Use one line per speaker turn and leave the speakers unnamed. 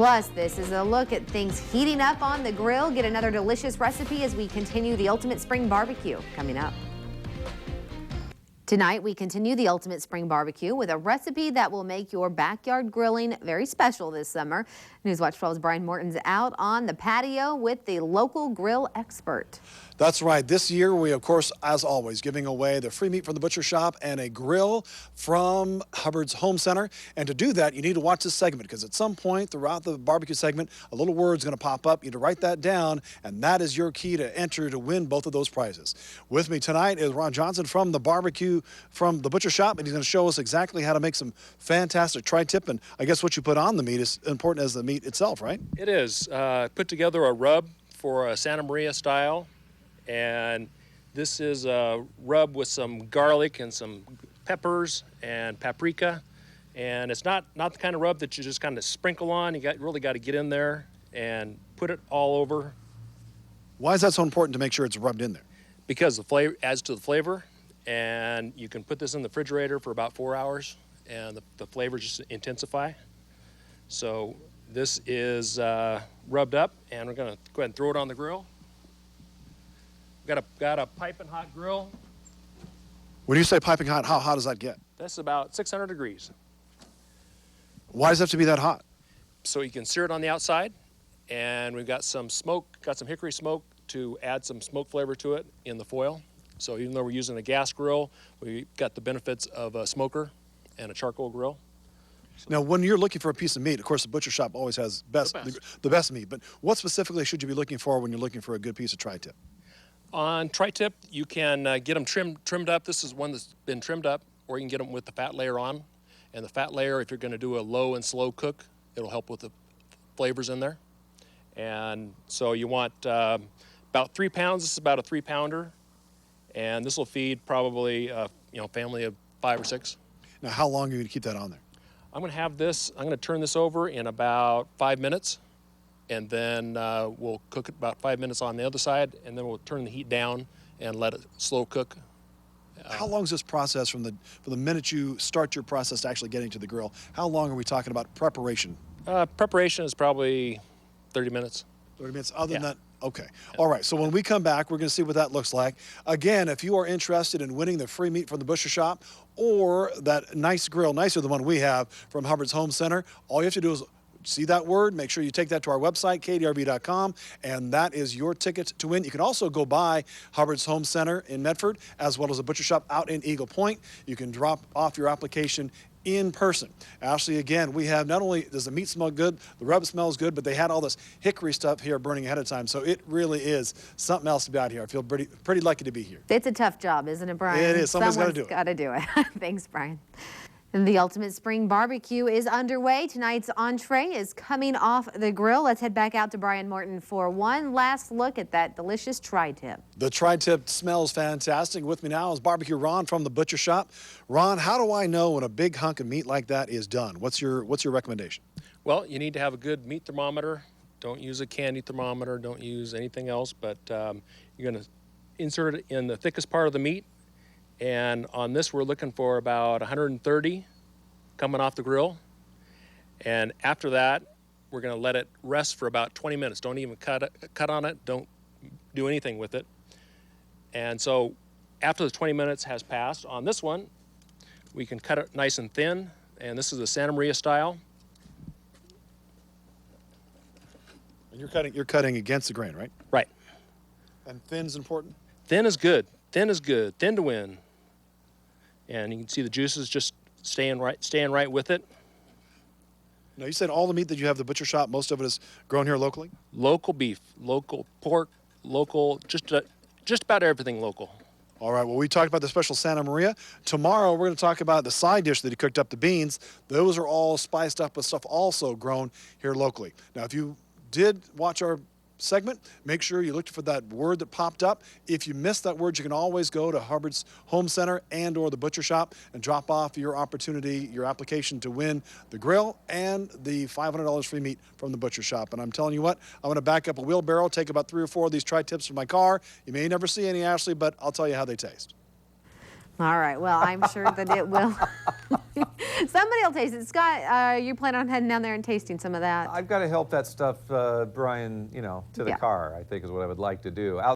Plus, this is a look at things heating up on the grill. Get another delicious recipe as we continue the Ultimate Spring Barbecue coming up. Tonight, we continue the Ultimate Spring Barbecue with a recipe that will make your backyard grilling very special this summer. Newswatch 12's Brian Morton's out on the patio with the local grill expert.
That's right. This year, we, of course, as always, giving away the free meat from the butcher shop and a grill from Hubbard's Home Center. And to do that, you need to watch this segment because at some point throughout the barbecue segment, a little word's going to pop up. You need to write that down, and that is your key to enter to win both of those prizes. With me tonight is Ron Johnson from the butcher shop, and he's going to show us exactly how to make some fantastic tri-tip. And I guess what you put on the meat is important as the meat itself, right?
It is. Put together a rub for a Santa Maria style. And this is a rub with some garlic and some peppers and paprika. And it's not the kind of rub that you just kind of sprinkle on. You really got to get in there and put it all over.
Why is that so important to make sure it's rubbed in there?
Because the flavor adds to the flavor. And you can put this in the refrigerator for about 4 hours and the flavors just intensify. So this is rubbed up, and we're going to go ahead and throw it on the grill. Got a piping hot grill.
When you say piping hot, how hot does that get?
That's about 600 degrees.
Why does it have to be that hot?
So you can sear it on the outside, and we've got some smoke, got some hickory smoke to add some smoke flavor to it in the foil. So even though we're using a gas grill, we got the benefits of a smoker and a charcoal grill.
Now, when you're looking for a piece of meat, of course, the butcher shop always has the best meat, but what specifically should you be looking for when you're looking for a good piece of tri-tip?
On tri-tip, you can get them trimmed up. This is one that's been trimmed up, or you can get them with the fat layer on. And the fat layer, if you're going to do a low and slow cook, it'll help with the flavors in there. And so you want about 3 pounds. This is about a 3-pounder, and this will feed probably a family of 5 or 6.
Now, how long are you going to keep that on there?
I'm going to have this. I'm going to turn this over in about 5 minutes. And then we'll cook it about 5 minutes on the other side, and then we'll turn the heat down and let it slow cook.
How long is this process from the minute you start your process to actually getting to the grill? How long are we talking about preparation?
Preparation is probably 30 minutes.
30 minutes. Other than that, okay. All right, so when we come back, we're going to see what that looks like. Again, if you are interested in winning the free meat from the butcher shop or that nice grill, nicer than the one we have from Hubbard's Home Center, all you have to do is see that word, make sure you take that to our website, KDRV.com, and that is your ticket to win. You can also go by Hubbard's Home Center in Medford, as well as a butcher shop out in Eagle Point. You can drop off your application in person. Ashley, again, we have not only does the meat smell good, the rub smells good, but they had all this hickory stuff here burning ahead of time, so it really is something else to be out here. I feel pretty lucky to be here.
It's a tough job, isn't it, Brian?
It is. Someone's got to do it.
Got to do it. Thanks, Brian. The Ultimate Spring Barbecue is underway. Tonight's entree is coming off the grill. Let's head back out to Brian Morton for one last look at that delicious tri-tip.
The tri-tip smells fantastic. With me now is Barbecue Ron from the butcher shop. Ron, how do I know when a big hunk of meat like that is done? What's your recommendation?
Well, you need to have a good meat thermometer. Don't use a candy thermometer. Don't use anything else, but you're going to insert it in the thickest part of the meat. And on this, we're looking for about 130 coming off the grill. And after that, we're going to let it rest for about 20 minutes. Don't even cut on it. Don't do anything with it. And so after the 20 minutes has passed, on this one, we can cut it nice and thin. And this is the Santa Maria style.
And you're cutting against the grain, right?
Right.
And thin's important?
Thin is good. Thin is good. Thin to win. And you can see the juices just staying right with it.
Now, you said all the meat that you have at the butcher shop, most of it is grown here locally?
Local beef, local pork, local, just about everything local.
All right, well, we talked about the special Santa Maria. Tomorrow, we're going to talk about the side dish that he cooked up, the beans. Those are all spiced up with stuff also grown here locally. Now, if you did watch our segment, make sure you looked for that word that popped up. If you missed that word, you can always go to Hubbard's Home Center and or the butcher shop and drop off your opportunity, your application to win the grill and the $500 free meat from the butcher shop. And I'm telling you what, I'm going to back up a wheelbarrow, take about 3 or 4 of these tri-tips from my car. You may never see any, Ashley, but I'll tell you how they taste.
All right, well, I'm sure that it will. Somebody will taste it. Scott, you plan on heading down there and tasting some of that?
I've got to help that stuff, Brian, to the
Yeah.
car, I think is what I would like to do.